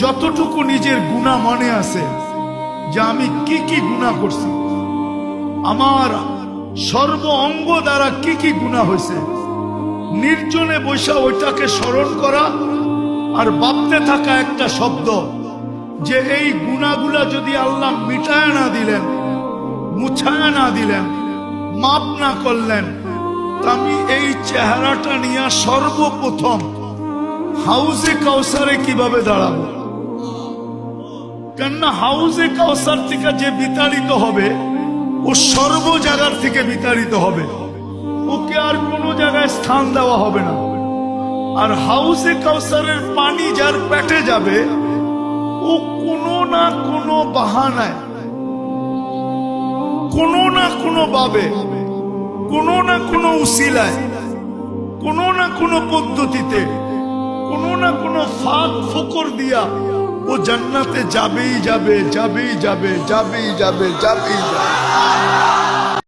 যতটুকু নিজের গুনাহ মনে আছে যে আমি কি কি গুনাহ করছি, আমার সর্ব অঙ্গ দ্বারা কি কি গুনাহ হয়েছে, নির্জনে বৈশা ওইটাকে স্মরণ করা আর ভাবতে থাকা একটা শব্দ যে এই গুনাহগুলা যদি আল্লাহ মিটায় না দিলেন, মুছায় না দিলেন, মাপ না করলেন, তা আমি এই চেহারাটা নিয়ে সর্বপ্রথম হাউজে কাউসারে কিভাবে দাঁড়াবো? কেননা হাউজে কাউসার থেকে যে বিতাড়িত হবে ও সর্ব জায়গার থেকে বিতাড়িত হবে, ওকে আর কোনো জায়গায় স্থান দেওয়া হবে না। আর হাউজে কাউসারের পানি যার পেটে যাবে, ও কোনো না কোনো বাহানায়, কোনো না কোনো ভাবে, কোনো না কোনো উসিলায়, কোনো না কোনো পদ্ধতিতে, কোনো না কোনো ফাঁক ফোকর দিয়া ও জান্নাতে যাবেই যাবে, যাবেই যাবে, যাবেই যাবে, যাবেই যাবে।